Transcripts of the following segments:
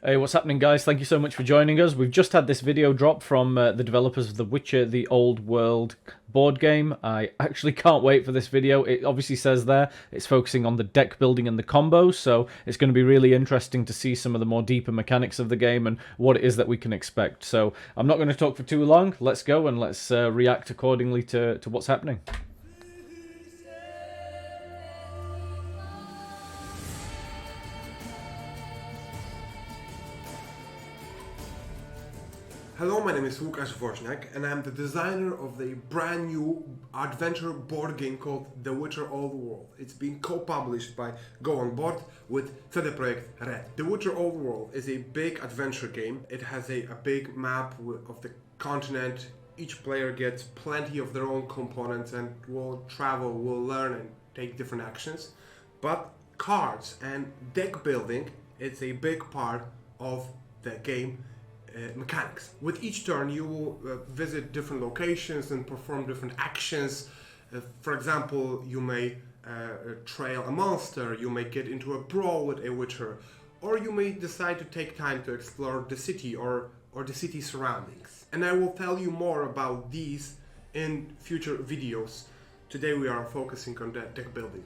Hey, what's happening, guys? Thank you so much for joining us. We've just had this video drop from the developers of The Witcher, The Old World board game. I actually can't wait for this video. It obviously says there it's focusing on the deck building and the combos, so it's going to be really interesting to see some of the more deeper mechanics of the game and what it is that we can expect. So I'm not going to talk for too long. Let's go and let's react accordingly to what's happening. Hello, my name is Łukasz Woźniak and I'm the designer of the brand new adventure board game called The Witcher Old World. It's being co-published by Go On Board with CD Projekt Red. The Witcher Old World is a big adventure game. It has a big map of the continent. Each player gets plenty of their own components and will travel, will learn and take different actions. But cards and deck building, it's a big part of the game. Mechanics. With each turn you will visit different locations and perform different actions. For example, you may trail a monster, you may get into a brawl with a witcher, or you may decide to take time to explore the city or the city surroundings. And I will tell you more about these in future videos. Today we are focusing on the deck building.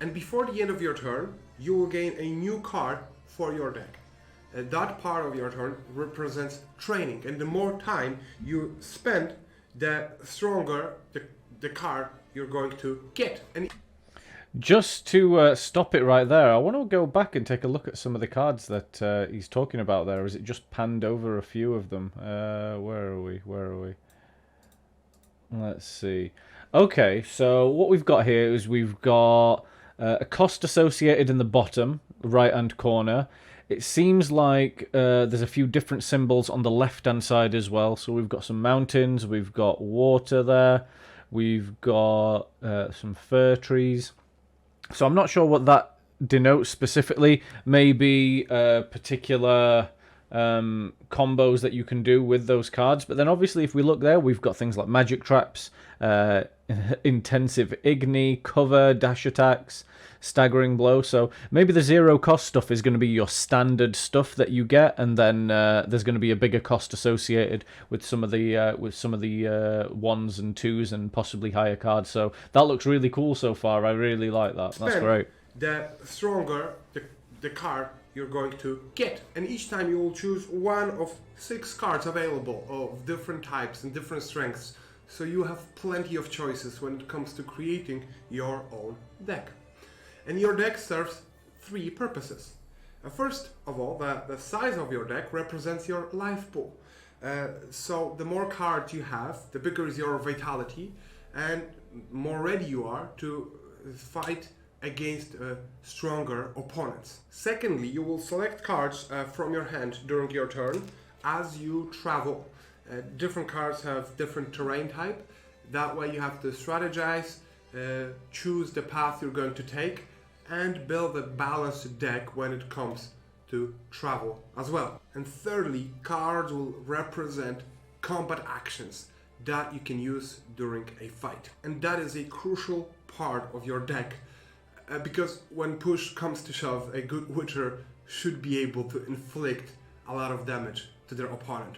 And before the end of your turn, you will gain a new card for your deck. That part of your turn represents training, and the more time you spend, the stronger the card you're going to get. And just to stop it right there, I want to go back and take a look at some of the cards that he's talking about there. Is it just panned over a few of them? Where are we? Let's see. Okay, so what we've got here is we've got a cost associated in the bottom right-hand corner. It seems like there's a few different symbols on the left-hand side as well. So we've got some mountains, we've got water there, we've got some fir trees. So I'm not sure what that denotes specifically. Maybe particular combos that you can do with those cards. But then obviously if we look there, we've got things like magic traps, intensive igni, cover, dash attacks, staggering blow. So maybe the zero cost stuff is going to be your standard stuff that you get, and then there's going to be a bigger cost associated with some of the ones and twos and possibly higher cards. So that looks really cool so far. I really like that. That's great. The stronger the card you're going to get, and each time you will choose one of 6 cards available of different types and different strengths. So you have plenty of choices when it comes to creating your own deck. And your deck serves 3 purposes. First of all, the size of your deck represents your life pool. So the more cards you have, the bigger is your vitality, and more ready you are to fight against stronger opponents. Secondly, you will select cards from your hand during your turn as you travel. Different cards have different terrain type. That way you have to strategize, choose the path you're going to take, and build a balanced deck when it comes to travel as well. And thirdly, cards will represent combat actions that you can use during a fight. And that is a crucial part of your deck, because when push comes to shove, a good witcher should be able to inflict a lot of damage to their opponent.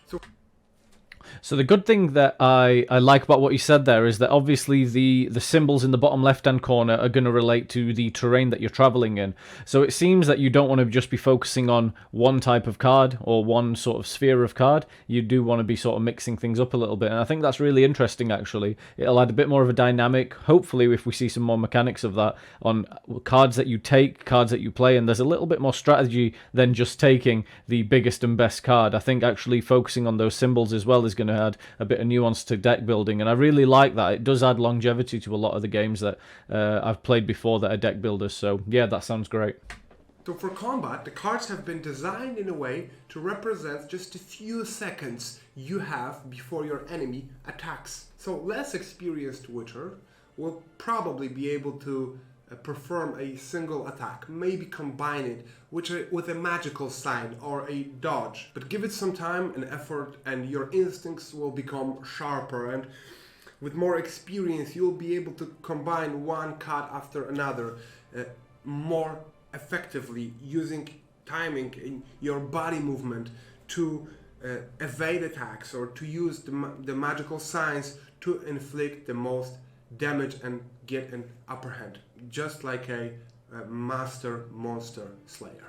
So the good thing that I like about what you said there is that obviously the symbols in the bottom left-hand corner are going to relate to the terrain that you're traveling in. So it seems that you don't want to just be focusing on one type of card or one sort of sphere of card. You do want to be sort of mixing things up a little bit. And I think that's really interesting, actually. It'll add a bit more of a dynamic, hopefully, if we see some more mechanics of that, on cards that you take, cards that you play, and there's a little bit more strategy than just taking the biggest and best card. I think actually focusing on those symbols as well is going to add a bit of nuance to deck building, and I really like that. It does add longevity to a lot of the games that I've played before that are deck builders. So yeah, that sounds great. So for combat, the cards have been designed in a way to represent just a few seconds you have before your enemy attacks. So less experienced witcher will probably be able to perform a single attack, maybe combine it with a magical sign or a dodge. But give it some time and effort and your instincts will become sharper, and With more experience, you'll be able to combine one card after another more effectively, using timing in your body movement to evade attacks or to use the magical signs to inflict the most damage and get an upper hand, just like a master monster slayer.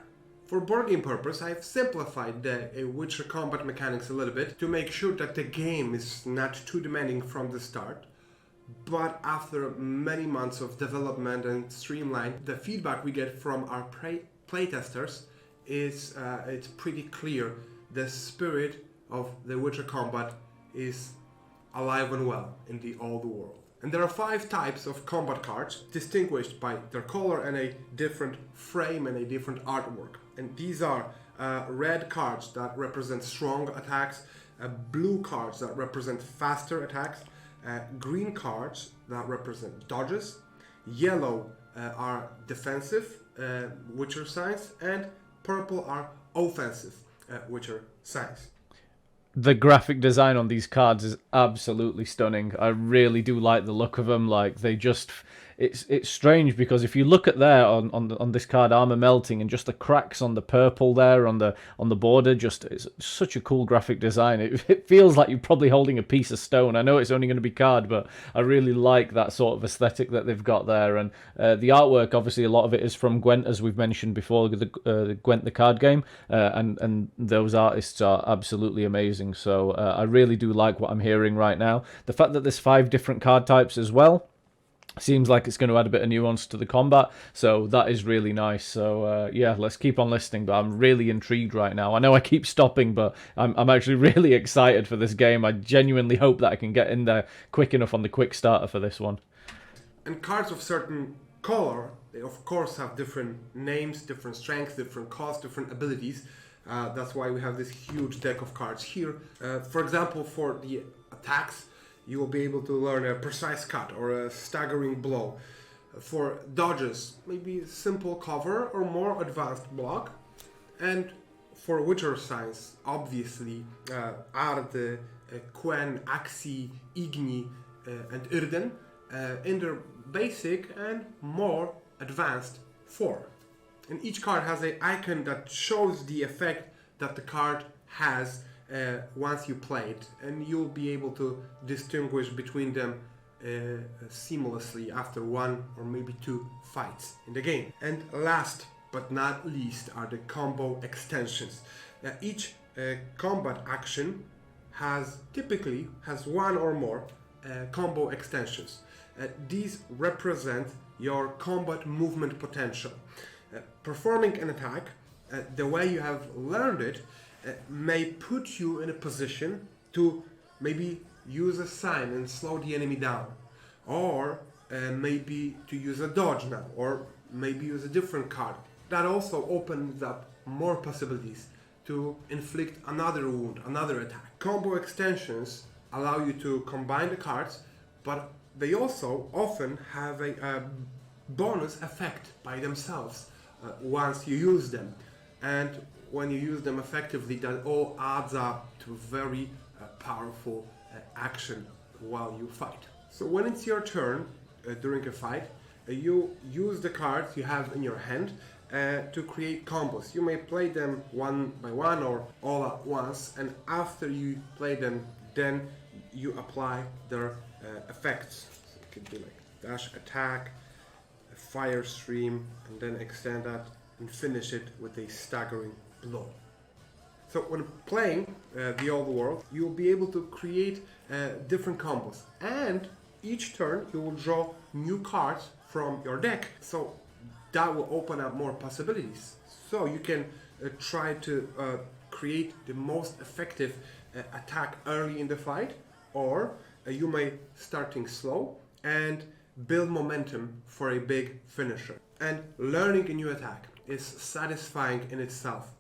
For board game purpose, I've simplified the Witcher combat mechanics a little bit to make sure that the game is not too demanding from the start. But after many months of development and streamline, the feedback we get from our playtesters is it's pretty clear. The spirit of the Witcher combat is alive and well in the old world. And there are 5 types of combat cards, distinguished by their color and a different frame and a different artwork. And these are red cards that represent strong attacks, blue cards that represent faster attacks, green cards that represent dodges, yellow are defensive Witcher signs, and purple are offensive Witcher signs. The graphic design on these cards is absolutely stunning. I really do like the look of them. Like, they just, it's strange because if you look at there on this card, Armor Melting, and just the cracks on the purple there on the border, just, it's such a cool graphic design. It feels like you're probably holding a piece of stone. I know it's only going to be card, but I really like that sort of aesthetic that they've got there. And the artwork, obviously, a lot of it is from Gwent, as we've mentioned before, the Gwent the card game, and those artists are absolutely amazing. So I really do like what I'm hearing right now. The fact that there's 5 different card types as well seems like it's going to add a bit of nuance to the combat, so that is really nice. So yeah, let's keep on listening, but I'm really intrigued right now. I know I keep stopping, but I'm actually really excited for this game. I genuinely hope that I can get in there quick enough on the quick starter for this one. And cards of certain color, they of course have different names, different strengths, different costs, different abilities. That's why we have this huge deck of cards here. For example, for the attacks, you will be able to learn a precise cut or a staggering blow. For dodges, maybe simple cover or more advanced block. And for Witcher signs, obviously, Arde, Quen, Axi, Igni, and Irden in their basic and more advanced form. And each card has an icon that shows the effect that the card has once you play it, and you'll be able to distinguish between them seamlessly after 1 or maybe 2 fights in the game. And last but not least are the combo extensions. Each combat action typically has 1 or more combo extensions. These represent your combat movement potential. Performing an attack the way you have learned it may put you in a position to maybe use a sign and slow the enemy down, or maybe to use a dodge now, or maybe use a different card. That also opens up more possibilities to inflict another wound, another attack. Combo extensions allow you to combine the cards, but they also often have a bonus effect by themselves once you use them, and when you use them effectively, that all adds up to very powerful action while you fight. So when it's your turn during a fight, you use the cards you have in your hand to create combos. You may play them one by one or all at once, and after you play them, then you apply their effects. So it could be like dash attack, fire stream, and then extend that and finish it with a staggering blow. So when playing the old world, you will be able to create different combos, and each turn you will draw new cards from your deck, so that will open up more possibilities. So you can try to create the most effective attack early in the fight, or you may start things slow and build momentum for a big finisher. And learning a new attack is satisfying in itself,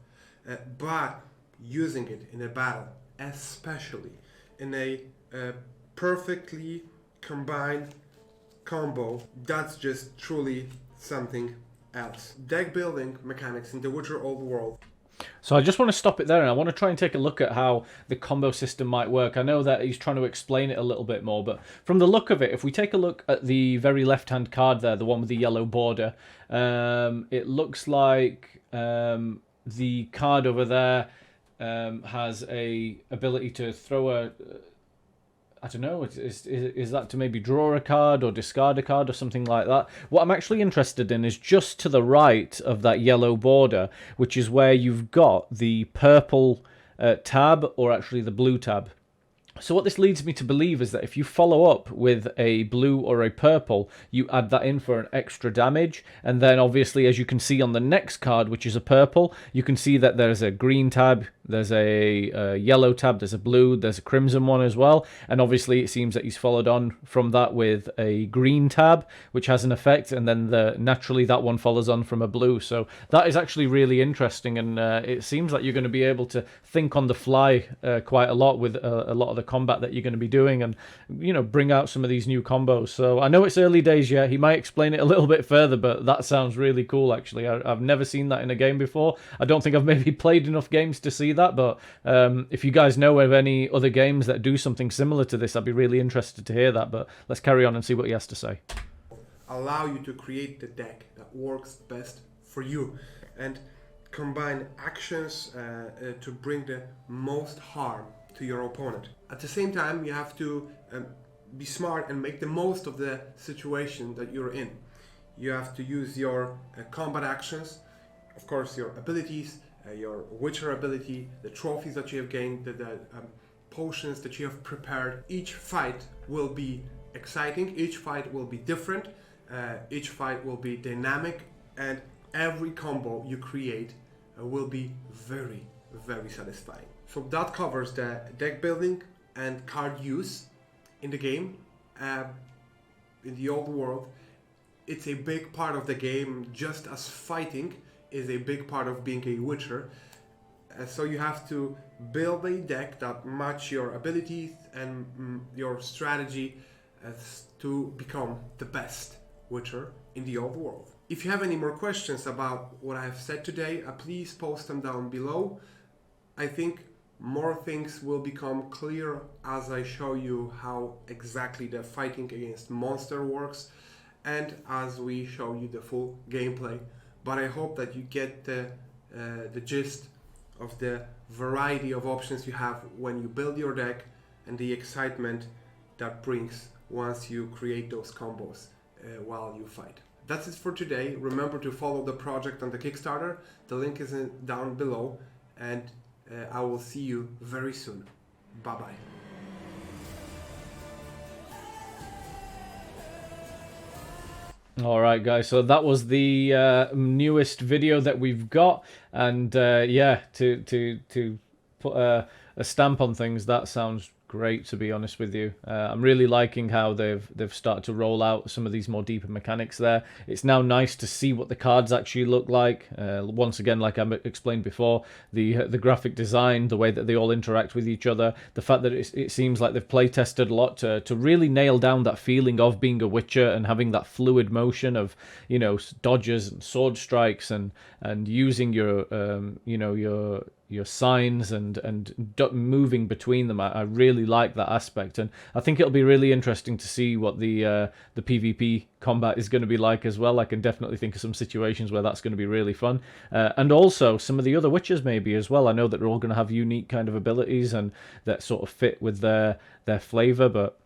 but using it in a battle, especially in a perfectly combined combo, that's just truly something else. Deck building mechanics in the Witcher Old World So I just want to stop it there, and I want to try and take a look at how the combo system might work. I know that he's trying to explain it a little bit more, but from the look of it, if we take a look at the very left-hand card there, the one with the yellow border, it looks like the card over there has a ability to throw a... I don't know, is that to maybe draw a card or discard a card or something like that? What I'm actually interested in is just to the right of that yellow border, which is where you've got the purple tab, or actually the blue tab. So what this leads me to believe is that if you follow up with a blue or a purple, you add that in for an extra damage. And then obviously, as you can see on the next card, which is a purple, you can see that there's a green tab, there's a yellow tab, there's a blue, there's a crimson one as well. And obviously it seems that he's followed on from that with a green tab, which has an effect. And then naturally that one follows on from a blue. So that is actually really interesting. And it seems like you're going to be able to think on the fly quite a lot with a lot of the combat that you're going to be doing, and bring out some of these new combos. So I know it's early days yet, he might explain it a little bit further, but that sounds really cool actually. I've never seen that in a game before. I don't think I've maybe played enough games to see that, but if you guys know of any other games that do something similar to this, I'd be really interested to hear that. But let's carry on and see what he has to say. Allow you to create the deck that works best for you, and combine actions to bring the most harm to your opponent. At the same time, you have to be smart and make the most of the situation that you're in. You have to use your combat actions, of course your abilities, your Witcher ability, the trophies that you have gained, the potions that you have prepared. Each fight will be exciting, each fight will be different, each fight will be dynamic, and every combo you create will be very, very satisfying. So that covers the deck building and card use in the game. In the old world, it's a big part of the game, just as fighting is a big part of being a Witcher. So you have to build a deck that match your abilities and your strategy to become the best Witcher in the old world. If you have any more questions about what I have said today, please post them down below. I think more things will become clear as I show you how exactly the fighting against monster works, and as we show you the full gameplay. But I hope that you get the gist of the variety of options you have when you build your deck, and the excitement that brings once you create those combos while you fight. That's it for today. Remember to follow the project on the Kickstarter. The link is down below, and I will see you very soon. Bye bye. All right, guys. So that was the newest video that we've got, and yeah, to put a stamp on things, that sounds great, to be honest with you. I'm really liking how they've started to roll out some of these more deeper mechanics there. It's now nice to see what the cards actually look like. Once again, like I explained before, the graphic design, the way that they all interact with each other, the fact that it seems like they've play tested a lot to really nail down that feeling of being a Witcher and having that fluid motion of, you know, dodges and sword strikes and using your you know, your signs and moving between them. I really like that aspect, and I think it'll be really interesting to see what the PvP combat is going to be like as well. I can definitely think of some situations where that's going to be really fun, and also some of the other Witchers maybe as well. I know that they're all going to have unique kind of abilities and that sort of fit with their flavor, but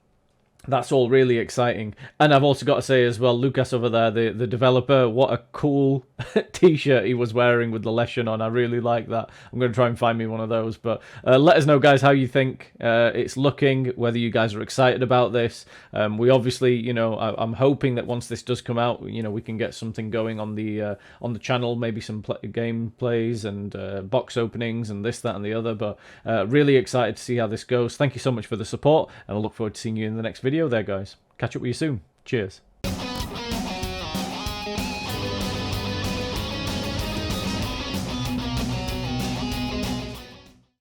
that's all really exciting. And I've also got to say as well, Lucas over there, the developer, what a cool t-shirt he was wearing with the Leshen on. I really like that. I'm going to try and find me one of those. But let us know, guys, how you think it's looking, whether you guys are excited about this. We obviously, you know, I'm hoping that once this does come out, you know, we can get something going on the channel, maybe some gameplays and box openings and this, that, and the other. But really excited to see how this goes. Thank you so much for the support, and I look forward to seeing you in the next video there, guys. Catch up with you soon. Cheers.